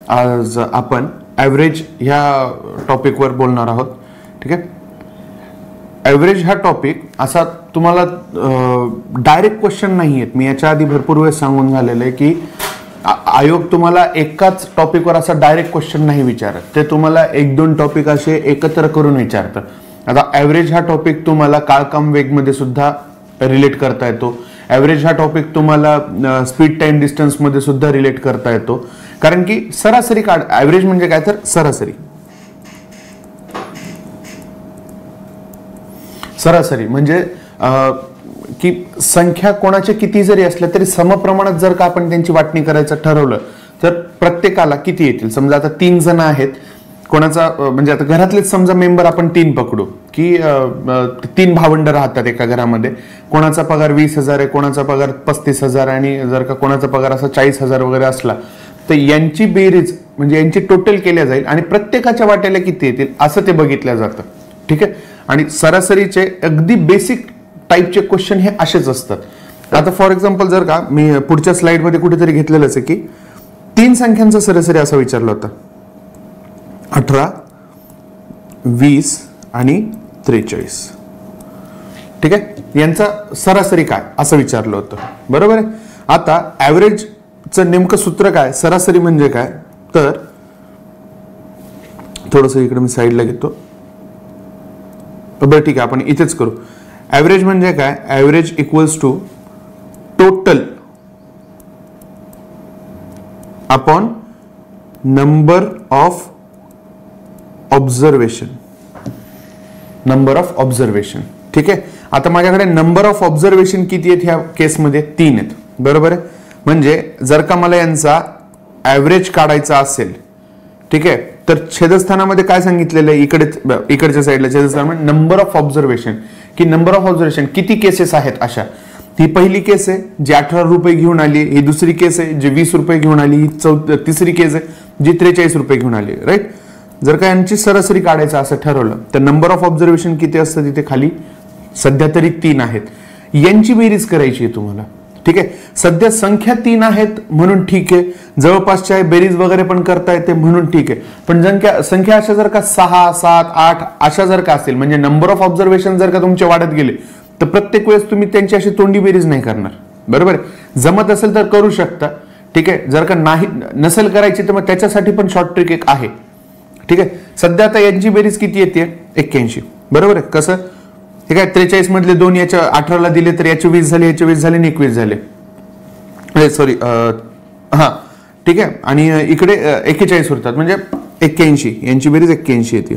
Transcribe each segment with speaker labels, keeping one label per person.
Speaker 1: आज आपण ॲव्हरेज ह्या टॉपिकवर बोलणार आहोत. ठीक आहे. ॲव्हरेज हा टॉपिक असा तुम्हाला डायरेक्ट क्वेश्चन नाही आहेत. मी याच्या आधी भरपूर वेळेस सांगून झालेलं आहे की आयोग तुम्हाला एकाच टॉपिकवर असा डायरेक्ट क्वेश्चन नाही विचारत, ते तुम्हाला एक दोन टॉपिक असे एकत्र करून विचारतं. आता ॲव्हरेज हा टॉपिक तुम्हाला काळकाम वेगमध्ये सुद्धा रिलेट करता येतो. ॲव्हरेज हा टॉपिक तुम्हाला स्पीड टाइम डिस्टन्स मध्ये सुद्धा रिलेट करता येतो, कारण की सरासरी काढ. ॲव्हरेज म्हणजे काय तर सरासरी. सरासरी म्हणजे की संख्या कोणाच्या किती जरी असल्या तरी समप्रमाणात जर का आपण त्यांची वाटणी करायचं ठरवलं तर प्रत्येकाला किती येतील. समजा आता 3 जण आहेत, कोणाचा म्हणजे आता घरातलेच समजा मेंबर आपण 3 पकडू की 3 भावंड राहतात एका घरामध्ये. कोणाचा पगार 20,000 आहे, कोणाचा पगार 35,000 आणि जर का कोणाचा पगार असा 40,000 वगैरे असला तर यांची बेरीज म्हणजे यांची टोटल केल्या जाईल आणि प्रत्येकाच्या वाट्याला किती येतील असं ते बघितलं जातं. ठीक आहे. आणि सरासरीचे अगदी बेसिक टाईपचे क्वेश्चन हे असेच असतात. आता फॉर एक्झाम्पल जर का मी पुढच्या स्लाइडमध्ये कुठेतरी घेतलेलंच आहे की 3 संख्यांचा सरासरी असा विचारला होता, 18, 20 आणि 43. ठीक आहे. यांचा सरासरी काय असं विचारलं होतं, बरोबर आहे. आता ॲव्हरेजचं नेमकं सूत्र काय, सरासरी म्हणजे काय, तर थोडंसं इकडे मी साईडला घेतो. बरं ठीक आहे, आपण इथेच करू. ॲव्हरेज म्हणजे काय, average equals to total upon number of observation. Number of observation. ठीक आहे. आता माझ्याकडे नंबर ऑफ ऑब्झर्वेशन किती आहेत ह्या केसमध्ये, 3 आहेत, बरोबर आहे. म्हणजे जर का मला यांचा ॲव्हरेज काढायचा असेल, ठीक आहे, तर छेदस्थानामध्ये काय सांगितलेलं आहे, इकडच्या साईडला छेदस्थानामध्ये नंबर ऑफ ऑब्झर्वेशन, की नंबर ऑफ ऑब्झर्वेशन किती केसेस आहेत अशा. ही पहिली केस आहे जी 18 रुपये घेऊन आली, ही दुसरी केस आहे जी 20 रुपये घेऊन आली, ही तिसरी केस आहे जी 43 रुपये घेऊन आली. राईट. जर का यांची सरासरी काढायचं असं ठरवलं तर नंबर ऑफ ऑब्झर्वेशन किती असतं तिथे खाली, सध्या तरी 3 आहेत. यांची बेरीज करायची आहे तुम्हाला. ठीक आहे. सध्या संख्या 3 आहेत म्हणून ठीक आहे, जवळपासच्या बेरीज वगैरे पण करता येते म्हणून ठीक आहे. पण संख्या अशा जर का 6, 7, 8 अशा जर का असेल, म्हणजे नंबर ऑफ ऑब्झर्वेशन जर का तुमचे वाढत गेले तर प्रत्येक वेळेस तुम्ही त्यांची अशी तोंडी बेरीज नाही करणार, बरोबर आहे. जमत असेल तर करू शकता. ठीक आहे. जर का नाही नसेल करायची तर मग त्याच्यासाठी पण शॉर्ट ट्रिक एक आहे. ठीक आहे. सध्या आता यांची बेरीज किती येते, 81, बरोबर आहे. कसं, हे काय 43 मधले 2 याच्या 18ला दिले तर याचे 20 झाले, याचे 20 झाले आणि 21 झाले. सॉरी, हा ठीक आहे. आणि इकडे 41 उरतात म्हणजे 81. यांची बेरीज 81 येते.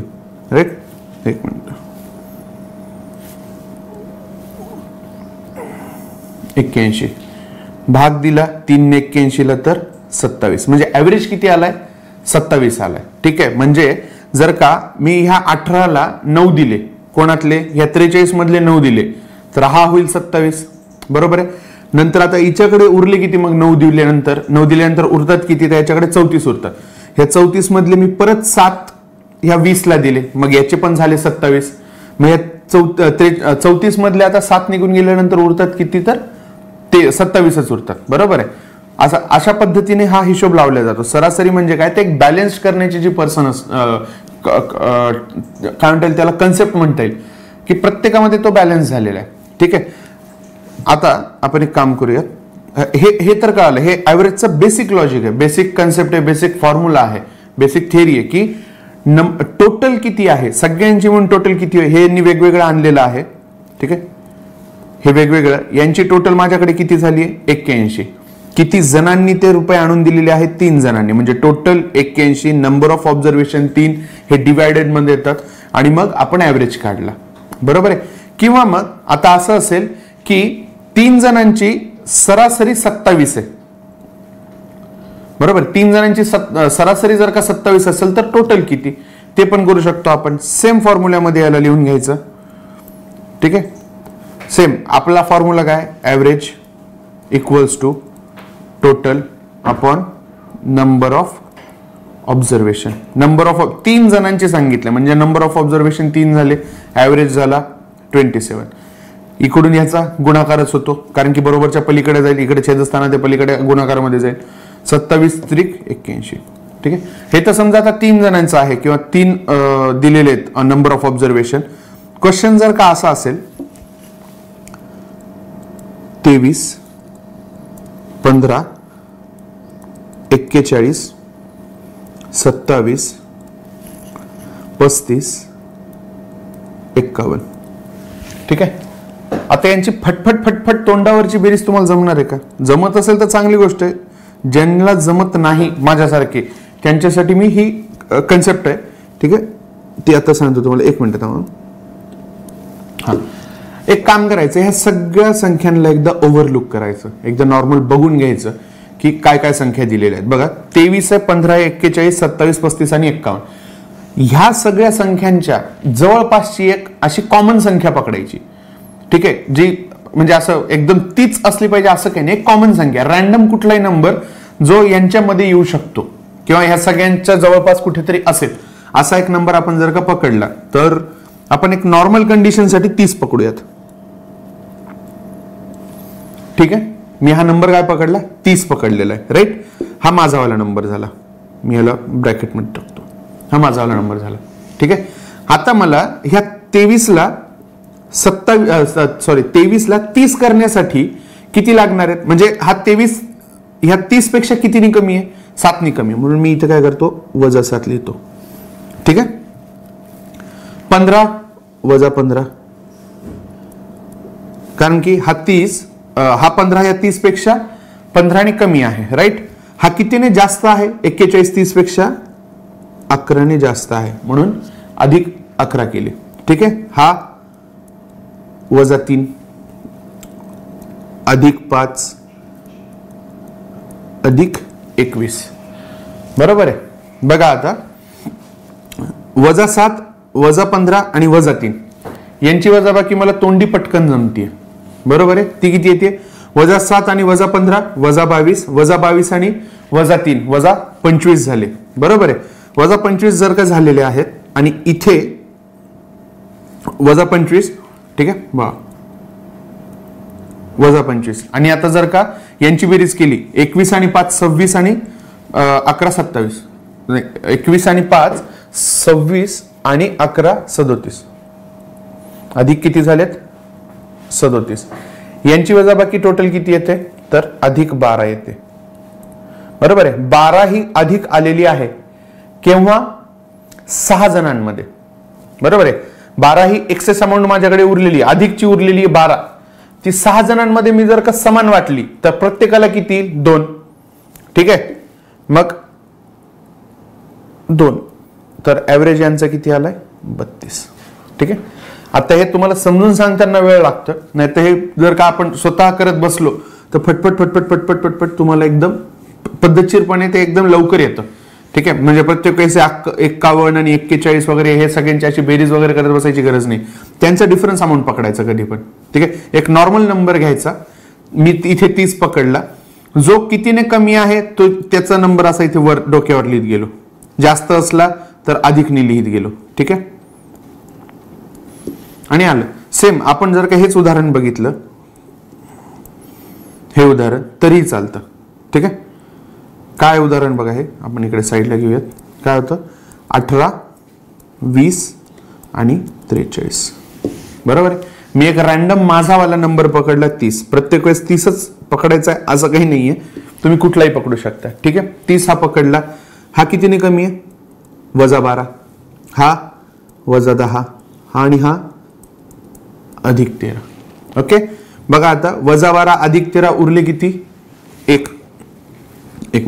Speaker 1: राईट. एक मिनिट, 81 भाग दिला 3 ने 81ला तर 27, म्हणजे ॲव्हरेज किती आलाय, 27 आलाय. ठीक आहे. म्हणजे जर का मी ह्या 18ला 9 दिले, कोणातले, ह्या 43 मधले 9 दिले तर हा होईल 27, बरोबर आहे. नंतर आता हिच्याकडे उरले किती, मग 9 दिल्यानंतर उरतात किती, तर याच्याकडे 34 उरतात. ह्या 34 मधले मी परत 7 ह्या 20ला दिले, मग याचे पण झाले 27. मग या 34 मधले आता 7 निघून गेल्यानंतर उरतात किती, तर ते 27च उरतात, बरोबर आहे. अशा पद्धतीने हा हिशोब लावला जातो. सरासरी म्हणजे काय, ते एक बॅलन्स करण्याची जी पर्सन काय म्हणता येईल त्याला, कन्सेप्ट म्हणता येईल की प्रत्येकामध्ये तो बॅलन्स झालेला आहे. ठीक आहे. आता आपण एक काम करूया. हे तर कळालं, हे ॲव्हरेजचं बेसिक लॉजिक आहे, बेसिक कन्सेप्ट आहे, बेसिक फॉर्म्युला आहे, बेसिक थिअरी आहे की टोटल किती आहे, सगळ्यांची म्हणून टोटल किती आहे हे यांनी वेगवेगळं आणलेलं आहे. ठीक आहे. हे वेगवेगळं, यांची टोटल माझ्याकडे किती झाली आहे, 81. किती जणांनी ते रुपये आणून दिलेले आहेत, 3 जणांनी, म्हणजे टोटल 81. नंबर ऑफ ऑब्झर्वेशन 3, हे डिवायडेड मध्ये येतात आणि मग आपण ॲव्हरेज काढला, बरोबर आहे. किंवा मग आता असं असेल की 3 जणांची सरासरी 27 आहे, बरोबर. 3 जणांची सरासरी जर का 27 असेल तर टोटल किती ते पण करू शकतो आपण. सेम फॉर्म्युल्यामध्ये याला लिहून घ्यायचं. ठीक आहे. सेम आपला फॉर्म्युला काय, average equals to total upon number of observation. Number of 3 जणांचे सांगितले म्हणजे नंबर ऑफ ऑब्झर्वेशन 3 झाले, ॲव्हरेज झाला 27. इकडून याचा गुणाकारच होतो कारण की बरोबरच्या पलीकडे जाईल, इकडे छेदस्थाना ते पलीकडे गुणाकारामध्ये जाईल. 27 त्रिक 81. ठीक आहे. हे तर समजा आता 3 जणांचं आहे किंवा 3 दिलेले आहेत नंबर ऑफ ऑब्झर्वेशन. क्वेश्चन जर का असा असेल 23, 15, 41, 27, 35, 51. ठीक आहे. आता यांची फटफट तोंडावरची बेरीज तुम्हाला जमणार आहे का? जमत असेल तर चांगली गोष्ट आहे. ज्यांना जमत नाही माझ्यासारखे त्यांच्यासाठी मी ही कन्सेप्ट आहे. ठीक आहे. ती आता सांगतो तुम्हाला. 1 मिनिट थांबा. हा, एक काम करायचं, ह्या सगळ्या संख्यांना एकदा ओव्हरलुक करायचं, एकदा नॉर्मल बघून घ्यायचं की काय काय संख्या दिलेल्या आहेत. बघा 23 आहे, 15 आहे, 41, 27, 35 आणि 51. ह्या सगळ्या संख्यांच्या जवळपासची एक अशी कॉमन संख्या पकडायची. ठीक आहे. जी म्हणजे असं एकदम तीच असली पाहिजे असं काही नाही. एक कॉमन संख्या, रॅन्डम कुठलाही नंबर जो यांच्यामध्ये येऊ शकतो किंवा ह्या सगळ्यांच्या जवळपास कुठेतरी असेल असा एक नंबर आपण जर का पकडला तर आपण एक नॉर्मल कंडिशनसाठी 30 पकडूयात. ठीक आहे. मी हा नंबर काय पकडला? 30 पकडलेला आहे. राईट. हा माझावाला नंबर झाला. मी याला ब्रॅकेटमध्ये टाकतो. हा माझावाला नंबर झाला. ठीक आहे. आता मला ह्या 23 ला 30 करण्यासाठी किती लागणार आहेत? म्हणजे हा 23 ह्या 30 पेक्षा कितीने कमी आहे? 7 ने कमी. म्हणून मी इथे काय करतो? -7 लिहितो. ठीक आहे. 15 - 15, कारण की हा 30 हा 15 या 30 पेक्षा 15 ने कमी आहे. राईट. हा कितीने जास्त आहे? 41 30 पेक्षा 11 ने जास्त आहे, म्हणून अधिक 11 केले. ठीक आहे. हा -3 अधिक 5 अधिक 21. बरोबर आहे. बघा आता -7 -15 आणि -3 यांची वजाबाकी मला तोंडी पटकन जमतीये. बरोबर आहे. ती किती येते? -7 आणि -15 -22, -22 आणि -3 -25 झाले. बरोबर आहे. -25 जर का झालेले आहेत आणि इथे -25. ठीक आहे. -25 आणि आता जर का यांची बेरीज केली 21 आणि 5 26 आणि 11 27, 21 आणि 5 26 आणि 11 37 अधिक किती झालेत? 37. यांची वजाबाकी टोटल किती येते? तर अधिक 12 येते. बरोबर आहे. 12 ही अधिक आलेली आहे केव्हा? 6 जणांमध्ये. बरोबर आहे. 12 ही एक्सेस अमाऊंट माझ्याकडे उरलेली, अधिकची उरलेली आहे 12. ती 6 जणांमध्ये मी जर का समान वाटली तर प्रत्येकाला किती? 2. ठीक आहे. मग 2 तर ऍव्हरेज यांचा किती आलाय? 32. ठीक आहे. आता हे तुम्हाला समजून सांगताना वेळ लागतो, नाही तर हे जर का आपण स्वतः करत बसलो तर फटफट तुम्हाला एकदम पद्धतशीरपणे ते एकदम लवकर येतं. ठीक आहे. म्हणजे प्रत्येक वेळेस 51 आणि 41 वगैरे हे सगळ्यांची अशी बेरीज वगैरे करत बसायची गरज नाही. त्यांचा डिफरन्स अमाऊंट पकडायचा कधी पण. ठीक आहे. एक नॉर्मल नंबर घ्यायचा. मी इथे 30 पकडला, जो कितीने कमी आहे तो त्याचा नंबर असा इथे वर डोक्यावर लिहित गेलो, जास्त असला तर अधिकने लिहित गेलो. ठीक आहे. आणि आलं सेम. आपण जर का हेच उदाहरण बघितलं, हे उदाहरण तरीही चालतं. ठीक आहे. काय उदाहरण बघा, हे आपण इकडे साईडला घेऊयात. काय होतं? 18 20 आणि 43. बरोबर आहे. मी एक रॅन्डम माझावाला नंबर पकडला 30. प्रत्येक वेळेस 30च पकडायचा आहे असं काही नाहीये, तुम्ही कुठलाही पकडू शकता. ठीक आहे. 30 हा पकडला. हा कितीने कमी आहे? -12. हा -10. हा आणि हा अधिक 13. ओके. बघा आता -12 अधिक 13 उरले किती? 1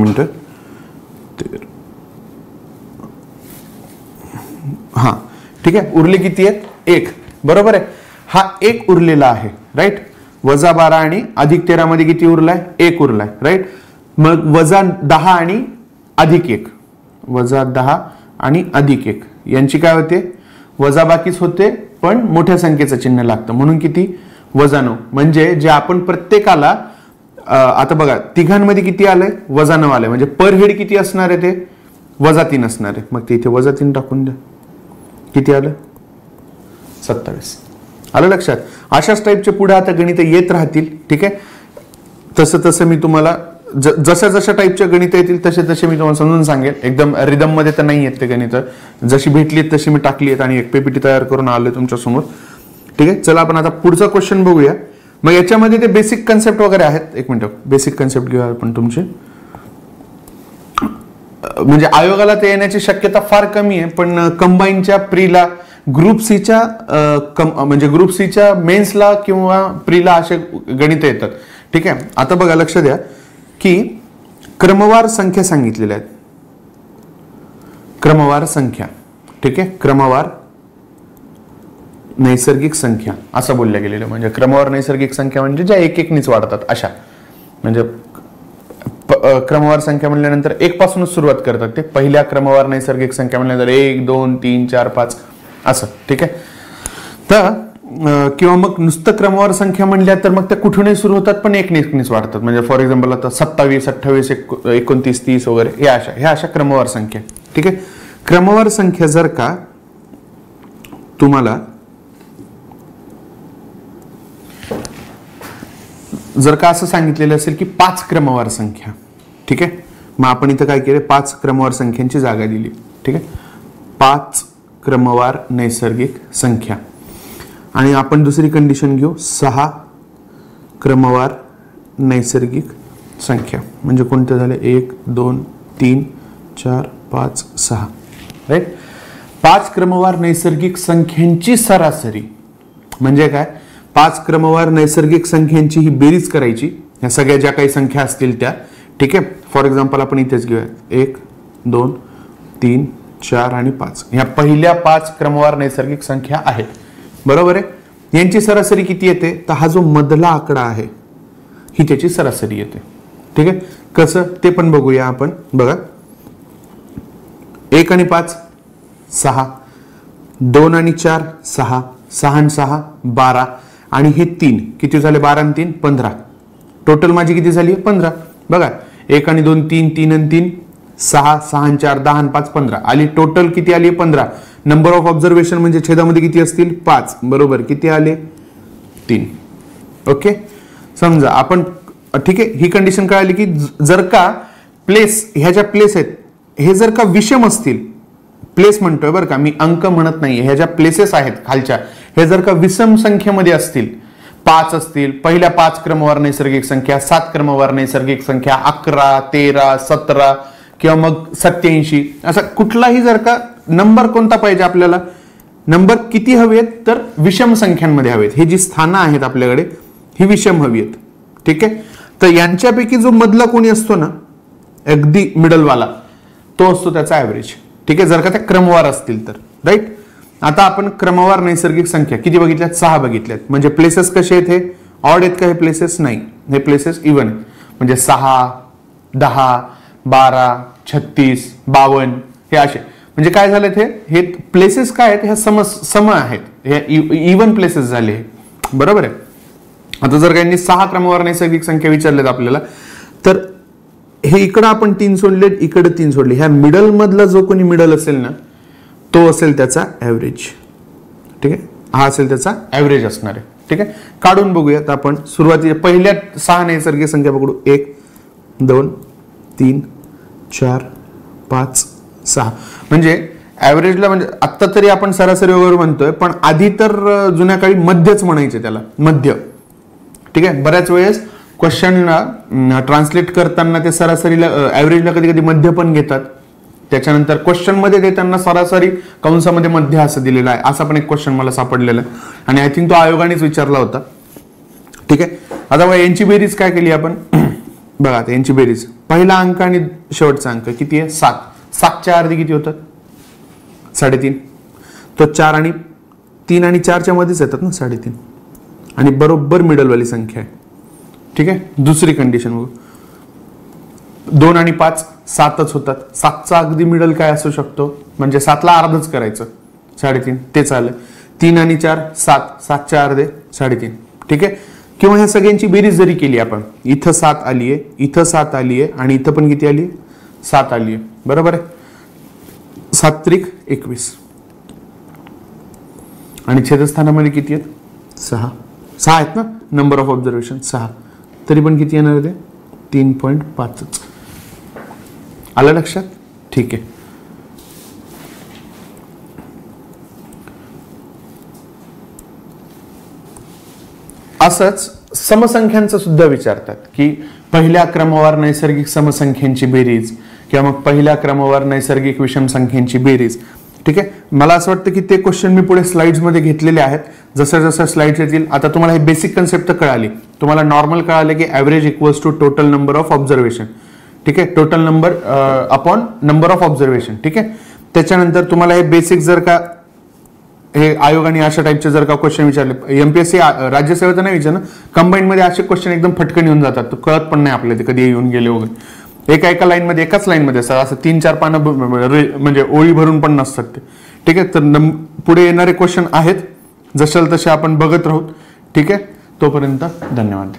Speaker 1: मिनिट. हा ठीक आहे. उरले किती आहेत? 1. बरोबर आहे. हा 1 उरलेला आहे. राईट. -12 आणि अधिक 13 मध्ये किती उरलाय? 1 उरलाय. राईट. मग -10 आणि अधिक 1, -10 आणि अधिक 1 यांची काय होते? वजाबाकीच होते, पण मोठ्या संख्येचं चिन्ह लागतं, म्हणून किती? -9. म्हणजे जे आपण प्रत्येकाला आता बघा तिघांमध्ये किती आलंय? -9 आलंय. म्हणजे पर हेड किती असणार आहे? ते -3 असणार आहे. मग ते इथे -3 टाकून द्या. किती आलं? 27. आलं लक्षात? अशाच टाईपचे पुढे आता गणित येत राहतील. ठीक आहे. तसं मी तुम्हाला जशा जशा टाईपच्या गणित येतील तसे तसे मी तुम्हाला समजून सांगेल. एकदम रिदम मध्ये तर नाही आहेत ते गणित, जशी भेटली तशी मी टाकली आहेत आणि एक पीपीटी तयार करून आलोय तुमच्या समोर. ठीक आहे, चला आपण आता पुढचा क्वेश्चन बघूया. मग याच्यामध्ये ते बेसिक कन्सेप्ट वगैरे आहेत. एक मिनिट, बेसिक कन्सेप्ट घेऊया आपण तुमचे. म्हणजे आयोगाला ते येण्याची शक्यता फार कमी आहे, पण कंबाईनच्या प्रीला, ग्रुप सीच्या म्हणजे ग्रुप सीच्या मेन्सला किंवा प्रीला असे गणित येतात. ठीक आहे, आता बघा लक्ष द्या की क्रमवार संख्या सांगितलेल्या आहेत. क्रमवार संख्या, ठीक आहे, क्रमवार नैसर्गिक संख्या असं बोलल्या गेलेलं. म्हणजे क्रमवार नैसर्गिक संख्या म्हणजे ज्या एक एकनीच वाढतात अशा. म्हणजे क्रमवार संख्या म्हणल्यानंतर एक पासूनच सुरुवात करतात ते. पहिल्या क्रमवार नैसर्गिक संख्या म्हणल्यानंतर 1 2 3 4 5 असं. ठीक आहे, तर किंवा मग नुसतं क्रमवार संख्या म्हणल्या तर मग त्या कुठूनही सुरू होतात पण एकनीच वाढतात. म्हणजे फॉर एक्झाम्पल आता 27 28 29 30 वगैरे ह्या अशा क्रमवार संख्या. ठीक आहे, क्रमवार संख्या जर का तुम्हाला जर का असं सांगितलेलं असेल की 5 क्रमवार संख्या, ठीक आहे, मग आपण इथं काय केलं, 5 क्रमवार संख्यांची जागा दिली. ठीक आहे, 5 क्रमवार नैसर्गिक संख्या. आणि आपण दुसरी कंडिशन घेऊ, 6 क्रमवार नैसर्गिक संख्या. म्हणजे कोणते झाले, 1 2 3 4 5 6. राईट, 5 क्रमवार नैसर्गिक संख्यांची सरासरी म्हणजे काय, 5 क्रमवार नैसर्गिक संख्यांची ही बेरीज करायची, ह्या सगळ्या ज्या काही संख्या असतील त्या. ठीक आहे, फॉर एक्झाम्पल आपण इथेच घेऊया, 1 2 3 4 आणि 5 ह्या पहिल्या 5 क्रमवार नैसर्गिक संख्या आहेत. बरोबर आहे, यांची सरासरी किती येते, तर हा जो मधला आकडा आहे ही त्याची सरासरी येते. ठीक आहे, कसं ते पण बघूया आपण. बघा, 1 आणि 5 6, 2 आणि 4 6, 6 आणि 6 12 आणि हे 3 किती झाले, 12 आणि 3 15. टोटल माझी किती झाली, 15. बघा, 1 आणि 2 3, 3 आणि 3 6, 6 आणि 4 10 आणि 5 15 आली. टोटल किती आली, 15. नंबर ऑफ ऑब्झर्वेशन म्हणजे छेदामध्ये किती असतील, 5. बरोबर, किती आले, 3. ओके, समजा आपण, ठीक आहे, ही कंडिशन कळाली की जर का प्लेस, ह्या ज्या प्लेस आहेत हे जर का विषम असतील, प्लेस म्हणतोय बरं का मी, अंक म्हणत नाही, ह्या ज्या प्लेसेस आहेत खालच्या हे जर का विषम संख्येमध्ये असतील, 5 असतील, पहिल्या 5 क्रमवार नैसर्गिक संख्या, 7 क्रमवार नैसर्गिक संख्या, 11 13 17 किंवा मग 87, असा कुठलाही जर का नंबर कोणता पाहिजे आपल्याला, नंबर किती हवे आहेत, तर विषम संख्यांमध्ये हवेत. हे जी स्थानं आहेत आपल्याकडे ही विषम हवी आहेत. ठीक आहे, तर यांच्यापैकी जो मधला कोणी असतो ना, अगदी मिडलवाला, तो असतो त्याचा ऍव्हरेज. ठीक आहे, जर का त्या क्रमवार असतील तर. राईट, आता आपण क्रमवार नैसर्गिक संख्या किती बघितल्यात, 6 बघितल्यात. म्हणजे प्लेसेस कसे आहेत, हे ऑड आहेत का, हे प्लेसेस नाही, हे प्लेसेस इव्हन आहेत. म्हणजे 6 10 12 36 52 हे असे. म्हणजे काय झाले, हे प्लेसेस काय आहेत, ह्या सम आहेत, हे इव्हन प्लेसेस झाले. बरोबर आहे. आता जर काही 6 क्रमवार नैसर्गिक संख्या विचारल्यात आपल्याला, तर हे इकडं आपण 3 सोडले, इकडे 3 सोडले, ह्या मिडल मधला जो कोणी मिडल असेल ना, तो असेल त्याचा ऍव्हरेज. ठीक आहे, हा असेल त्याचा ऍव्हरेज असणार आहे. ठीक आहे, काढून बघूयात आपण. सुरुवातीच्या पहिल्या 6 नैसर्गिक संख्या पकडू, 1 2 3 4 5 6. म्हणजे ऍव्हरेजला, म्हणजे आत्ता तरी आपण सरासरी वगैरे म्हणतोय, पण आधी तर जुन्या काळी मध्यच म्हणायचे त्याला, मध्य. ठीक आहे, बऱ्याच वेळेस क्वेश्चनला ट्रान्सलेट करताना ते सरासरीला, ऍव्हरेजला कधी कधी मध्य पण घेतात. त्याच्यानंतर क्वेश्चन मध्ये देताना सरासरी कंसामध्ये मध्य असं दिलेलं आहे. असा पण एक क्वेश्चन मला सापडलेला आणि आय थिंक तो आयोगानेच विचारला होता. ठीक आहे, आता बघा यांची बेरीज काय केली आपण. बघा आता यांची बेरीज, पहिला अंक आणि शेवटचा अंक किती आहे, 7. 7च्या अर्धी किती होतात, 3.5. तो 4 आणि 3 आणि 4च्या मध्येच येतात ना, 3.5. आणि बरोबर मिडलवाली संख्या आहे. ठीक आहे, दुसरी कंडिशन बघू, 2 आणि 5 7च होतात. 7चा अगदी मिडल काय असू शकतो, म्हणजे 7ला अर्धच करायचं, 3.5 ते चालेल. 3 आणि 4 7, 7च्या अर्धे 3.5. ठीक आहे, किंवा ह्या सगळ्यांची बेरीज जरी केली आपण, इथं 7 आली आहे, इथं 7 आली आहे आणि इथं पण किती आली, 7 आली आहे. बरोबर आहे, 7 त्रिक 21 आणि छेदस्थानामध्ये किती आहेत, 6 आहेत ना, नंबर ऑफ ऑब्झर्वेशन 6, तरी पण किती येणार आहे, 3.5 आलं लक्षात? ठीक आहे. असंच समसंख्यांचं सुद्धा विचारतात की पहिल्या क्रमावर नैसर्गिक समसंख्यांची बेरीज किंवा मग पहिल्या क्रमावर नैसर्गिक विषम संख्यांची बेरीज. ठीक आहे, मला असं वाटतं की ते क्वेश्चन मी पुढे स्लाइड्स मध्ये घेतलेले आहेत. जसं जसं स्लाइड्स येतील आता तुम्हाला हे बेसिक कन्सेप्ट कळाली. तुम्हाला नॉर्मल कळाले की average equals to total number of observation. ठीक आहे, total number upon number of observation. ठीक आहे, त्याच्यानंतर तुम्हाला हे बेसिक जर का हे आयोग आणि अशा टाईपचे जर का क्वेश्चन विचारले, एमपीएससी राज्यसेवेचं नाही विचारलं, कंबाईन मध्ये असे क्वेश्चन एकदम फटकन येऊन जातात, तर कळत पण नाही आपल्याला ते कधी येऊन गेले वगैरे. एका लाईन मध्ये एकाच लाईन मध्ये असतात, असं 3-4 पानं म्हणजे ओळी भरून पण नसतात ते. ठीक आहे, तर पुढे येणारे क्वेश्चन आहेत जशाल तसे आपण बघत राहू. ठीक आहे, तोपर्यंत धन्यवाद.